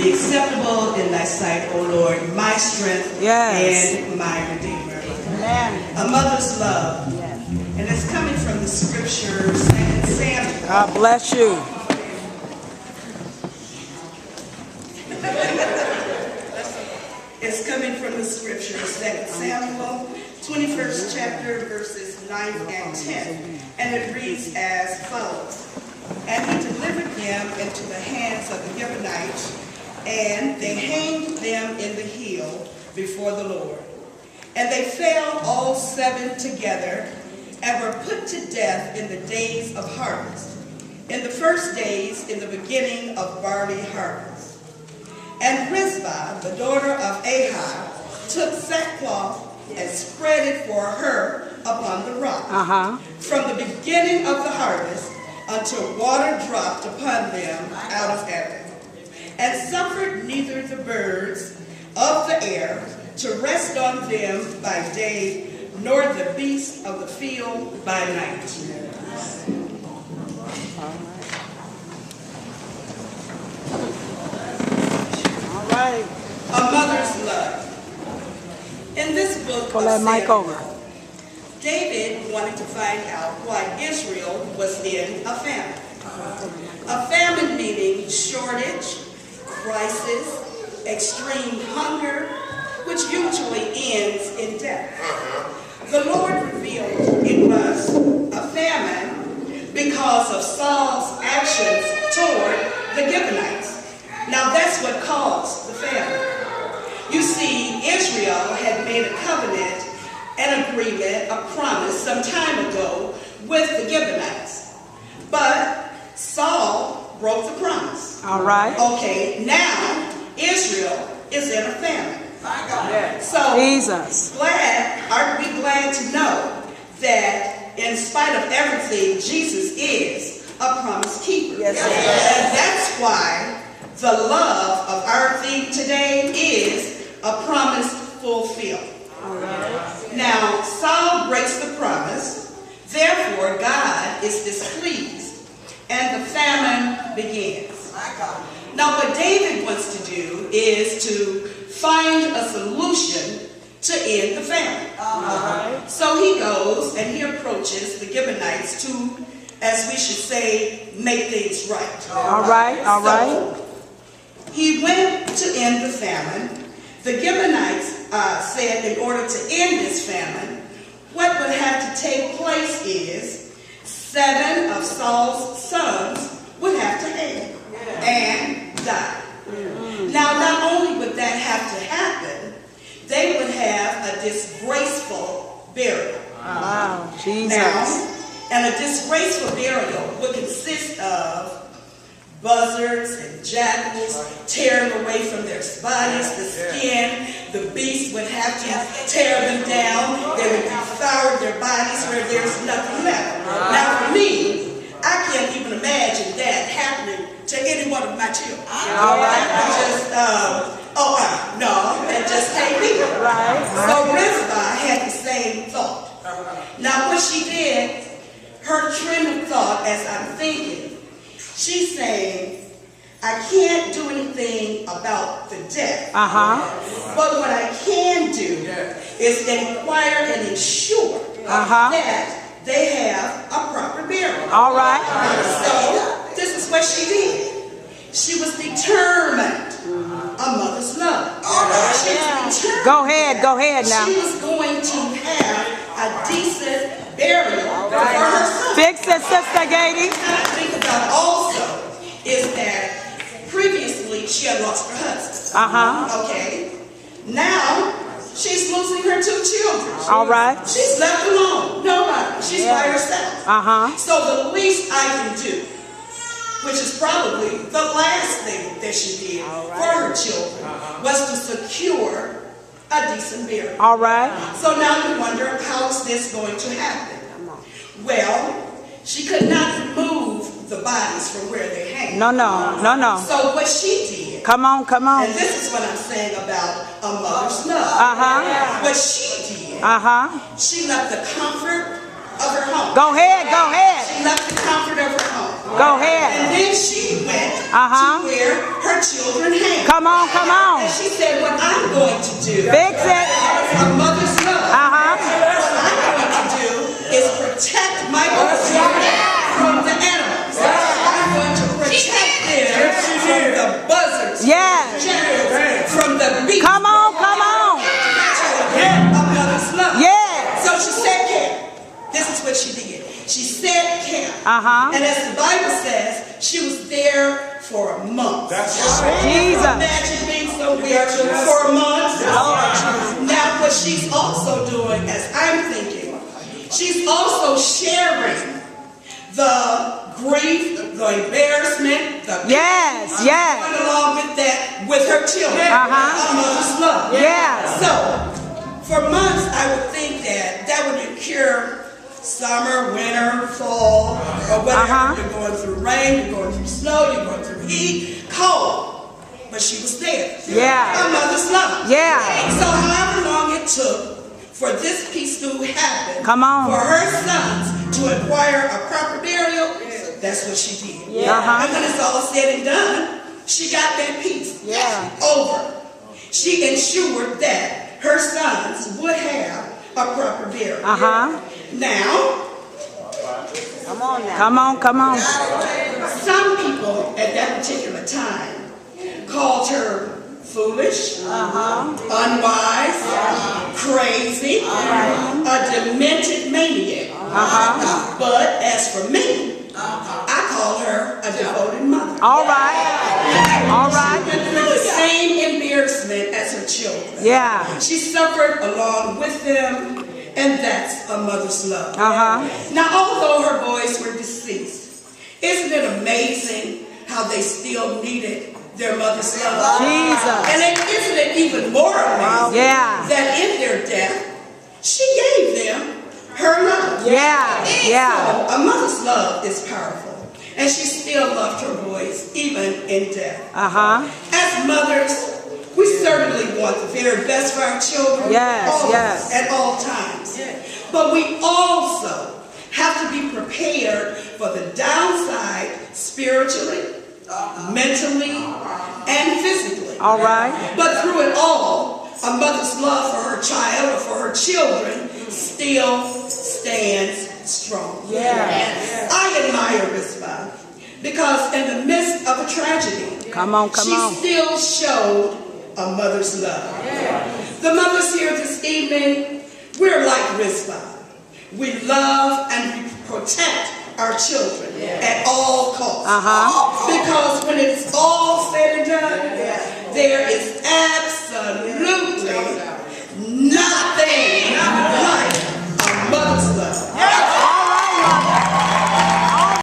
be acceptable in thy sight, O Lord, my strength and my Redeemer. Amen. A mother's love. Yes. And it's coming from the scripture, 2 Samuel. God bless you. It's coming from the scripture, 2 Samuel, 21st chapter, verses 9 and 10. And it reads as follows. And he delivered them into the hands of the Gibeonites, and they hanged them in the hill before the Lord. And they fell all 7 together, and were put to death in the days of harvest, in the first days in the beginning of barley harvest. And Rizpah, the daughter of Ahab, took sackcloth and spread it for her upon the rock, from the beginning of the harvest until water dropped upon them out of heaven, and suffered neither the birds of the air to rest on them by day, nor the beasts of the field by night. All right. A mother's love. In this book Pull that mic over. David wanted to find out why Israel was in a famine. A famine meaning shortage, crisis, extreme hunger, which usually ends in death. The Lord revealed it was a famine because of Saul's actions toward the Gibeonites. Now that's what caused the famine. You see, Israel had made a covenant, an agreement, a promise some time ago with the Gibeonites. But Saul broke the promise. All right. Okay, now Israel is in a famine. Yes. So Jesus. aren't we glad to know that in spite of everything, Jesus is a promise keeper. Yes. And that's why the love of our theme today is a promise fulfilled. All right. Now, Saul breaks the promise, therefore God is displeased, and the famine begins. Now, what David wants to do is to find a solution to end the famine. So he goes and he approaches the Gibeonites to, as we should say, make things right. All right. All right. So he went to end the famine. The Gibeonites said in order to end this famine, what would have to take place is 7 of Saul's sons would have to hang and die. Now, not only would that have to happen, they would have a disgraceful burial. Wow, Jesus. Now, and a disgraceful burial would consist of buzzards and jackals tearing away from their bodies, the skin. The beast would have to tear them down. They would devour their bodies where there's nothing left. Now for me, I can't even imagine that happening to any one of my children. That just can't be. So Rizpah had the same thought. Now what she did, her train of thought as I'm thinking, she's saying, I can't do anything about the death. But what I can do is inquire and ensure that they have a proper burial. All right. So this is what she did. She was determined. A mother's love. Go ahead now. She was going to have a decent burial for her son. Fix it, Sister Gadie. What I think about also is that previously she had lost her husband. Okay. Now she's losing her 2 children. All right. She's left alone. Nobody. She's by herself. So the least I can do, which is probably the last thing that she did for her children, was to secure a decent burial. All right. So now you wonder, how is this going to happen? Well, she could not remove the bodies from where they hang. No. So what she did. Come on. And this is what I'm saying about a mother's love. What she did. She left the comfort of her home. Go ahead. She left the comfort of her home. Go ahead. And then she went to where her children hang. Come on, come on. And she said, what I'm going to do. Fix it. A mother's love. What I'm going to do is protect my children from the animals. I'm going to protect them from the buzzards. Yes. From the beasts. Come on, come on. A mother's love. Yes. So she said camp. This is what she did. She said camp. And as the Bible says, she was there for a month. That's right. Jesus. Imagine being somewhere for a month. Now what she's also doing, as I'm thinking, she's also sharing the grief, the embarrassment, the going along with that with her children. A mother's love. So for months I would think that would cure summer, winter, fall, or whatever. You're going through rain, you're going through snow, you're going through heat, cold. But she was there. A mother's love. So however long it took for this piece to happen, for her sons to acquire a proper burial, that's what she did. And when it's all said and done, she got that piece over. She ensured that her sons would have a proper burial. Now, come on. Some people at that particular time called her foolish, unwise, crazy, a demented maniac. But as for me, I call her a devoted mother. All right. She went through the same embarrassment as her children. She suffered along with them, and that's a mother's love. Now, although her boys were deceased, isn't it amazing how they still needed their mother's love? And isn't it even more amazing that in their death, she gave them her love? So a mother's love is powerful. And she still loved her boys, even in death. As mothers, we certainly want the very best for our children, at all times. But we also have to be prepared for the downside spiritually, mentally, and physically. But through it all, a mother's love for her child or for her children still stands strong. I admire Rizpah because in the midst of a tragedy, she still showed a mother's love. The mothers here this evening, we're like Rizpah. We love and we protect our children at all costs. Because when it's all said and done, there is absolutely